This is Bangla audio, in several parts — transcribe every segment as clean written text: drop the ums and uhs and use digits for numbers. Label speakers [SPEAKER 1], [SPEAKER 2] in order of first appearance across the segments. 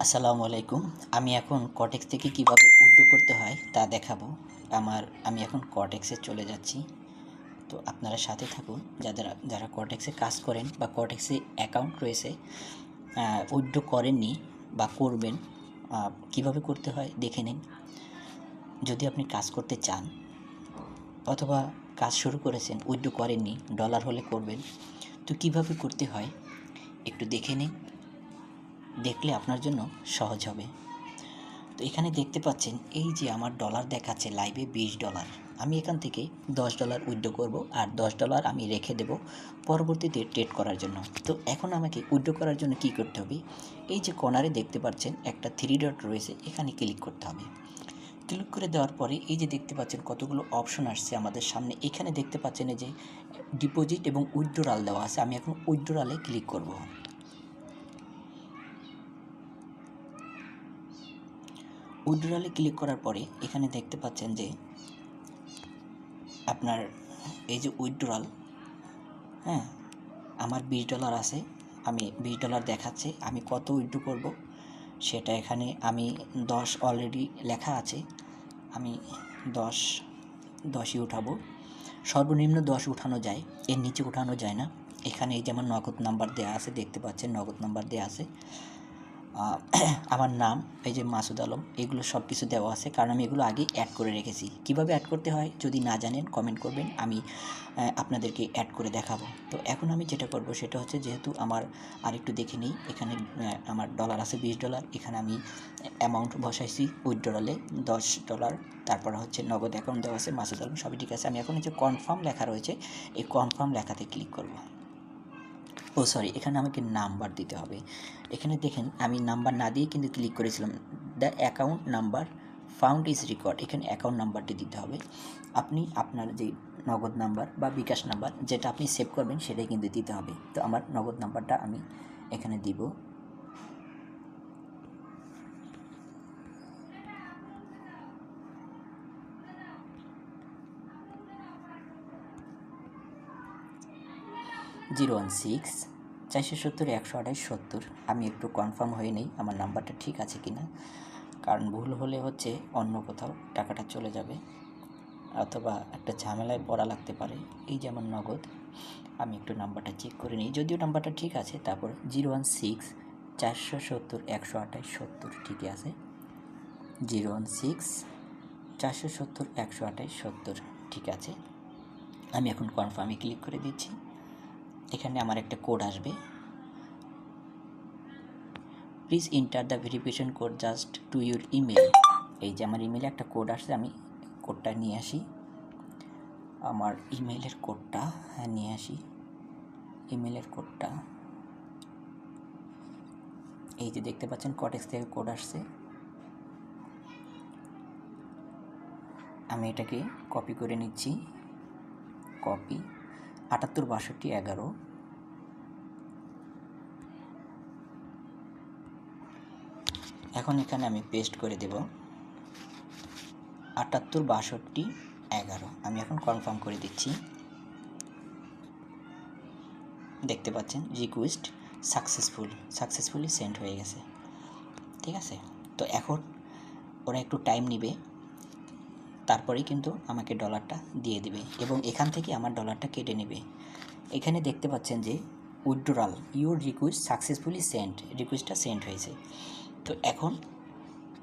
[SPEAKER 1] আসসালামু আলাইকুম। আমি এখন কটেক্স থেকে কিভাবে উইথড্র করতে হয় তা দেখাবো। আমি এখন কটেক্সে চলে যাচ্ছি। তো আপনারা সাথে থাকুন। যারা কটেক্সে কাজ করেন বা কটেক্সে অ্যাকাউন্ট রয়েছে, উইথড্র করেননি বা করবেন, কিভাবে করতে হয় দেখে নিন। যদি আপনি কাজ করতে চান অথবা কাজ শুরু করেছেন, উইথড্র করেননি, ডলার হলে করবেন, তো কিভাবে করতে হয় একটু দেখে নিন। দেখলে আপনার জন্য সহজ হবে। তো এখানে দেখতে পাচ্ছেন এই যে আমার ডলার দেখাচ্ছে লাইভে $20। আমি এখান থেকে $10 উইথড্র করব আর $10 আমি রেখে দেব পরবর্তীতে ট্রেড করার জন্য। তো এখন আমাকে উইথড্র করার জন্য কি করতে হবে? এই যে কর্নারে দেখতে পাচ্ছেন একটা 3 ডট রয়েছে, এখানে ক্লিক করতে হবে। ক্লিক করে দেওয়ার পরে এই যে দেখতে পাচ্ছেন কতগুলো অপশন আসছে আমাদের সামনে। এখানে দেখতে পাচ্ছেন এই যে ডিপোজিট এবং উইথড্রয়াল দেওয়া আছে। আমি এখন উইথড্রয়ালে ক্লিক করব। উইথড্রয়ালে ক্লিক করার পরে এখানে দেখতে পাচ্ছেন যে আপনার এই যে উইথড্রয়াল, হ্যাঁ, আমার $20 আছে। আমি $20 দেখাচ্ছে। আমি কত উইথড্র করব সেটা এখানে আমি 10 অলরেডি লেখা আছে। আমি 10ই উঠাবো। সর্বনিম্ন 10 উঠানো যায়, এর নিচে উঠানো যায় না। এখানে এই যেমন নগদ নাম্বার দেওয়া আছে, দেখতে পাচ্ছেন নগদ নাম্বার দেওয়া আছে। আমার নাম এই যে মাসুদ আলম, এগুলো সব কিছু দেওয়া আছে, কারণ আমি এগুলো আগেই অ্যাড করে রেখেছি। কিভাবে অ্যাড করতে হয় যদি না জানেন কমেন্ট করবেন, আমি আপনাদেরকে অ্যাড করে দেখাবো। তো এখন আমি যেটা করব সেটা হচ্ছে, যেহেতু আমার আরেকটু দেখে নিই, এখানে আমার ডলার আছে $20। এখানে আমি অ্যামাউন্ট বসাইছি উইথড্রলে $10। তারপর হচ্ছে নগদ অ্যাকাউন্ট দেওয়া আছে মাসুদ আলম, সবই ঠিক আছে। আমি এখন এই যে কনফার্ম লেখা রয়েছে, এই কনফার্ম লেখাতে ক্লিক করব। এখানে আমাকে নাম্বার দিতে হবে। এখানে দেখেন আমি নাম্বার না দিয়ে কিন্তু ক্লিক করেছিলাম। The account number found is record, এখানে অ্যাকাউন্ট নাম্বারটি দিতে হবে। আপনি আপনার যে নগদ নাম্বার বা বিকাশ নাম্বার যেটা আপনি সেভ করবেন সেটাই কিন্তু দিতে হবে। তো আমার নগদ নাম্বারটা আমি এখানে দিব। $016-470-128-70। আমি একটু কনফার্ম হয়ে নেই আমার নাম্বারটা ঠিক আছে কিনা, কারণ ভুল হলে হচ্ছে অন্য কোথাও টাকাটা চলে যাবে অথবা একটা ঝামেলায় পড়া লাগতে পারে। এই যে আমার নগদ, আমি একটু নাম্বারটা চেক করে নিই। যদিও নাম্বারটা ঠিক আছে, তারপর 016-470-128-70 ঠিকই আছে। 016-470-128-70 ঠিক আছে। আমি এখন কনফার্মে ক্লিক করে দিচ্ছি। এখানে আমার একটা কোড আসবে। Please enter the verification code just to your email. এই যে আমার ইমেলে একটা কোড আসছে, আমি কোডটা নিয়ে আসি। আমার ইমেলের কোডটা নিয়ে আসি। ইমেলের কোডটা এই যে দেখতে পাচ্ছেন কটেক্স থেকে কোড আসছে। আমি এটাকে কপি করে নিচ্ছি। কপি 786211। এখন এখানে আমি পেস্ট করে দেব 786211। আমি এখন কনফার্ম করে দিচ্ছি। দেখতে পাচ্ছেন রিকোয়েস্ট সাকসেসফুলি সেন্ড হয়ে গেছে। ঠিক আছে, তো এখন ওরা একটু টাইম নেবে, তারপরেই কিন্তু আমাকে ডলারটা দিয়ে দেবে এবং এখান থেকে আমার ডলারটা কেটে নেবে। এখানে দেখতে পাচ্ছেন যে withdrawal your request successfully send, রিকোয়েস্টটা সেন্ড হয়েছে। তো এখন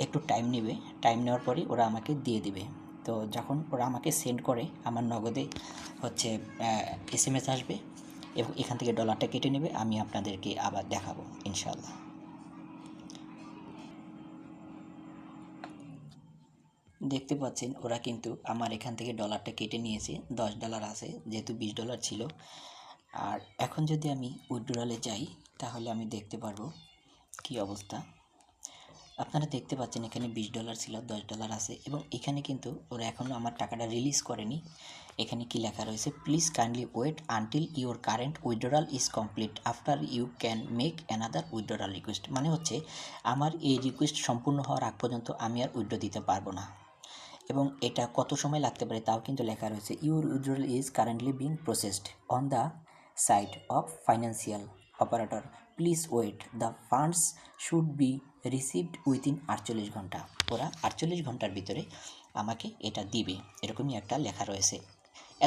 [SPEAKER 1] একটু টাইম নেবে, টাইম নেওয়ার পরেই ওরা আমাকে দিয়ে দেবে। তো যখন ওরা আমাকে সেন্ড করে আমার নগদে হচ্ছে SMS আসবে এবং এখান থেকে ডলারটা কেটে নেবে। আমি আপনাদেরকে আবার দেখাবো ইনশাআল্লাহ। দেখতে পাচ্ছেন ওরা কিন্তু আমার এখান থেকে ডলারটা কেটে নিয়েছে। $10 আছে, যেহেতু $20 ছিল। আর এখন যদি আমি উইথড্রয়ালে যাই তাহলে আমি দেখতে পারবো কি অবস্থা। আপনারা দেখতে পাচ্ছেন এখানে $20 ছিল, $10 আছে এবং এখানে কিন্তু ওরা এখনও আমার টাকাটা রিলিজ করেনি। এখানে কি লেখা রয়েছে, please kindly wait until your current withdrawal is complete after you can make another withdrawal request. মানে হচ্ছে আমার এই রিকোয়েস্ট সম্পূর্ণ হওয়ার আগ পর্যন্ত আমি আর উইথড্র দিতে পারবো না। এবং এটা কত সময় লাগতে পারে তাও কিন্তু লেখা রয়েছে, your withdrawal is currently being processed on the site of financial operator please wait, the funds should be received within 48 ঘন্টা। ওরা 48 ঘন্টার ভিতরে আমাকে এটা দিবে, এরকমই একটা লেখা রয়েছে।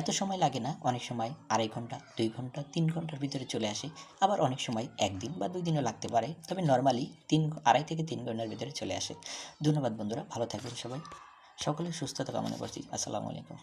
[SPEAKER 1] এত সময় লাগে না, অনেক সময় 2.5 ঘন্টা, 2 ঘন্টা, 3 ঘন্টার ভিতরে চলে আসে, আবার অনেক সময় 1 দিন বা 2 দিনও লাগতে পারে, তবে নর্মালি 2.5 থেকে 3 ঘন্টার ভিতরে চলে আসে। ধন্যবাদ বন্ধুরা, ভালো থাকবেন সবাই, সকলের সুস্থতা কামনা করছি। আসসালামু আলাইকুম।